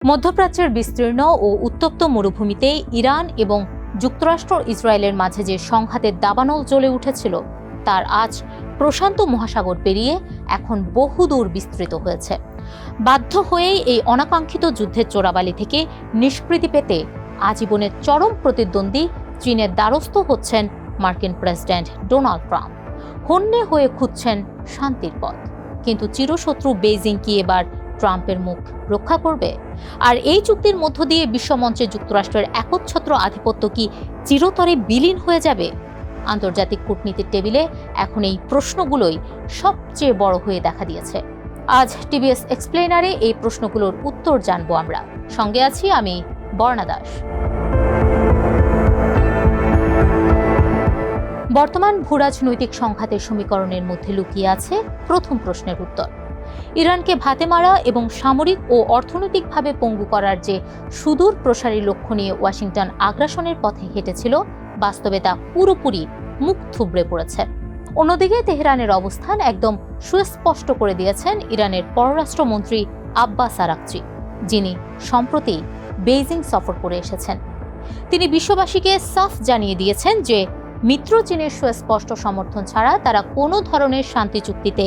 মধ্যপ্রাচ্যের বিস্তীর্ণ ও উত্তপ্ত মরুভূমিতে ইরান এবং যুক্তরাষ্ট্র ইসরায়েলের মাঝে যে সংঘাতের দাবানল জ্বলে উঠেছিল তার আজ প্রশান্ত মহাসাগর পেরিয়ে এখন বহুদূর বিস্তৃত হয়েছে। বাধ্য হয়েই এই অনাকাঙ্ক্ষিত যুদ্ধের চোরাবালি থেকে নিষ্কৃতি পেতে আজীবনের চরম প্রতিদ্বন্দ্বী চীনের দ্বারস্থ হচ্ছেন মার্কিন প্রেসিডেন্ট ডোনাল্ড ট্রাম্প। হন্যে হয়ে খুঁজছেন শান্তির পথ, কিন্তু চিরশত্রু বেইজিং কি এবার ট্রাম্পের মুখ রক্ষা করবে? আর এই চুক্তির মধ্য দিয়ে বিশ্বমঞ্চে যুক্তরাষ্ট্রের একচ্ছত্র আধিপত্য কি চিরতরে বিলীন হয়ে যাবে? আন্তর্জাতিক কূটনীতির টেবিলে এখন এই প্রশ্নগুলোই সবচেয়ে বড় হয়ে দেখা দিয়েছে। আজ টিভিএস এক্সপ্লেনারে এই প্রশ্নগুলোর উত্তর জানবো আমরা। সঙ্গে আছি আমি বর্ণা দাস। বর্তমান ভূরাজনৈতিক সংঘাতের সমীকরণের মধ্যে লুকিয়ে আছে প্রথম প্রশ্নের উত্তর। ইরানকে ভাতে মারা এবং সামরিক ও অর্থনৈতিকভাবে পঙ্গু করার যে সুদূর প্রসারী লক্ষ্য নিয়ে ওয়াশিংটন আগ্রাসনের পথে হেঁটেছিল, বাস্তবে তা পুরোপুরি মুখ থুবড়ে পড়েছে। অন্যদিকে তেহরানের অবস্থান একদম সুস্পষ্ট করে দিয়েছেন ইরানের পররাষ্ট্রমন্ত্রী আব্বাস আরাকচি, যিনি সম্প্রতি বেইজিং সফর করে এসেছেন। তিনি বিশ্ববাসীকে সাফ জানিয়ে দিয়েছেন যে মিত্র চীনের সুস্পষ্ট সমর্থন ছাড়া তারা কোনো ধরনের শান্তি চুক্তিতে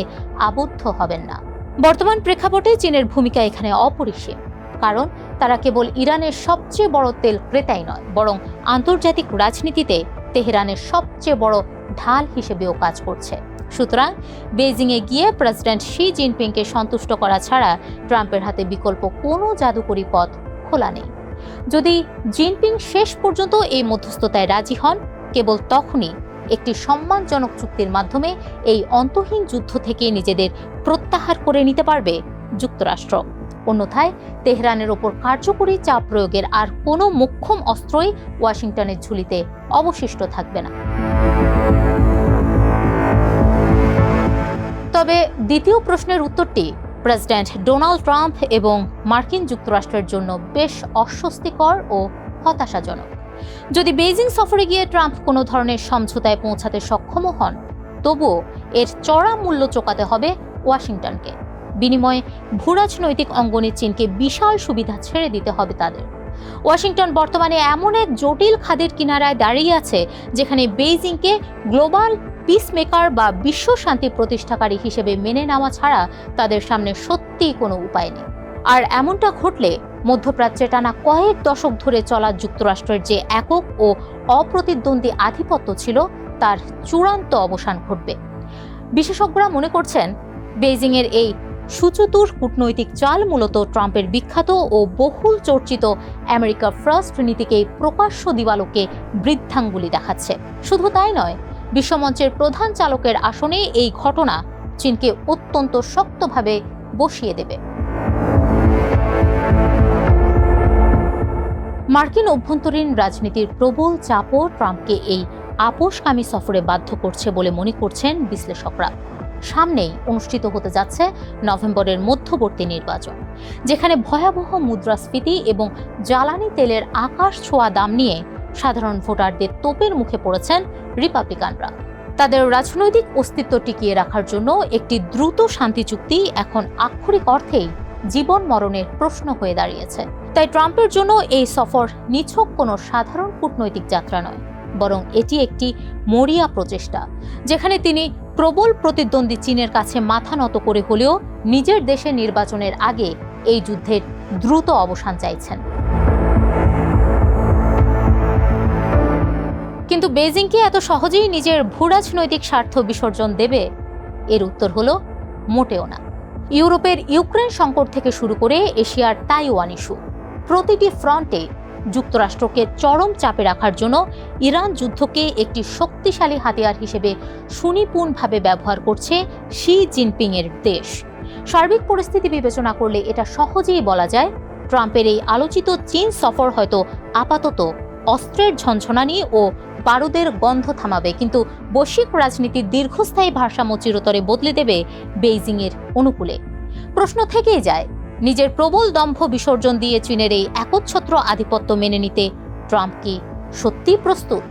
আবদ্ধ হবেন না। বর্তমান প্রেক্ষাপটে চীনের ভূমিকা এখানে অপরিসীম, কারণ তারা কেবল ইরানের সবচেয়ে বড় তেল ক্রেতাই নয়, বরং আন্তর্জাতিক রাজনীতিতে তেহরানের সবচেয়ে বড় ঢাল হিসেবেও কাজ করছে। সুতরাং বেইজিংয়ে গিয়ে প্রেসিডেন্ট শি জিনপিংকে সন্তুষ্ট করা ছাড়া ট্রাম্পের হাতে বিকল্প কোনো জাদুকরী পথ খোলা নেই। যদি জিনপিং শেষ পর্যন্ত এই মধ্যস্থতায় রাজি হন, কেবল তখনই একটি সম্মানজনক চুক্তির মাধ্যমে এই অন্তহীন যুদ্ধ থেকে নিজেদের প্রত্যাহার করে নিতে পারবে যুক্তরাষ্ট্র। অন্যথায় তেহরানের ওপর কার্যকরী চাপ প্রয়োগের আর কোনো মোক্ষম অস্ত্রই ওয়াশিংটনের ঝুলিতে অবশিষ্ট থাকবে না। তবে দ্বিতীয় প্রশ্নের উত্তরটি প্রেসিডেন্ট ডোনাল্ড ট্রাম্প এবং মার্কিন যুক্তরাষ্ট্রের জন্য বেশ অস্বস্তিকর ও হতাশাজনক। যদি বেইজিং সফরে গিয়ে ট্রাম্প কোনো ধরনের সমঝোতায় পৌঁছাতে সক্ষম হন, তবুও এর চড়া মূল্য চোকাতে হবে ওয়াশিংটনকে। বিনিময়ে ভূরাজনৈতিক অঙ্গনে চীনকে বিশাল সুবিধা ছেড়ে দিতে হবে তাদের। ওয়াশিংটন বর্তমানে এমন এক জটিল খাদের কিনারায় দাঁড়িয়ে আছে, যেখানে বেইজিংকে গ্লোবাল পিসমেকার বা বিশ্ব শান্তি প্রতিষ্ঠাকারী হিসেবে মেনে নেওয়া ছাড়া তাদের সামনে সত্যিই কোনো উপায় নেই। আর এমনটা ঘটলে মধ্যপ্রাচ্যে টানা কয়েক দশক ধরে চলা যুক্তরাষ্ট্রের যে একক ও অপ্রতিদ্বন্দ্বী আধিপত্য ছিল, তার চূড়ান্ত অবসান ঘটবে। বিশেষজ্ঞরা মনে করছেন, বেইজিংয়ের এই সুচতুর কূটনৈতিক চাল মূলত ট্রাম্পের বিখ্যাত ও বহুল চর্চিত আমেরিকা ফার্স্ট নীতিকেই প্রকাশ্য দিবালোকে বৃদ্ধাঙ্গুলি দেখাচ্ছে। শুধু তাই নয়, বিশ্বমঞ্চের প্রধান চালকের আসনে এই ঘটনা চীনকে অত্যন্ত শক্তভাবে বসিয়ে দেবে। মার্কিন অভ্যন্তরীণ রাজনীতির প্রবল চাপও ট্রাম্পকে এই আপোষকামী সফরে বাধ্য করছে বলে মনে করছেন বিশ্লেষকরা। সামনেই অনুষ্ঠিত হতে যাচ্ছে নভেম্বরের মধ্যবর্তী নির্বাচন, যেখানে ভয়াবহ মুদ্রাস্ফীতি এবং জ্বালানি তেলের আকাশ ছোঁয়া দাম নিয়ে সাধারণ ভোটারদের তোপের মুখে পড়েছেন রিপাবলিকানরা। তাদের রাজনৈতিক অস্তিত্ব টিকিয়ে রাখার জন্য একটি দ্রুত শান্তি চুক্তি এখন আক্ষরিক অর্থেই জীবন মরণের প্রশ্ন হয়ে দাঁড়িয়েছে। তাই ট্রাম্পের জন্য এই সফর নিছক কোনো সাধারণ কূটনৈতিক যাত্রা নয়, বরং এটি একটি মরিয়া প্রচেষ্টা, যেখানে তিনি প্রবল প্রতিদ্বন্দ্বী চীনের কাছে মাথা নত করে হলেও নিজের দেশে নির্বাচনের আগে এই যুদ্ধের দ্রুত অবসান চাইছেন। কিন্তু বেইজিংকে এত সহজেই নিজের ভূরাজনৈতিক স্বার্থ বিসর্জন দেবে? এর উত্তর হলো মোটেও না। ইউরোপের ইউক্রেন সংকট থেকে শুরু করে এশিয়ার তাইওয়ান ইস্যু, প্রতিটি ফ্রন্টে যুক্তরাষ্ট্রকে চরম চাপে রাখার জন্য ইরান যুদ্ধকে একটি শক্তিশালী হাতিয়ার হিসেবে সুনিপুণভাবে ব্যবহার করছে শি জিনপিং এর দেশ। সার্বিক পরিস্থিতি বিবেচনা করলে এটা সহজেই বলা যায়, ট্রাম্পের এই আলোচিত চীন সফর হয়তো আপাতত অস্ত্রের ঝনঝনানি ও বারুদের গন্ধ থামাবে, কিন্তু বৈশ্বিক রাজনীতির দীর্ঘস্থায়ী ভারসাম্য চিরতরে বদলে দেবে বেইজিংয়ের অনুকূলে। প্রশ্ন থেকেই যায়, নিজের প্রবল দম্ভ বিসর্জন দিয়ে চীনের এই একচ্ছত্র আধিপত্য মেনে নিতে ট্রাম্প কি সত্যিই প্রস্তুত?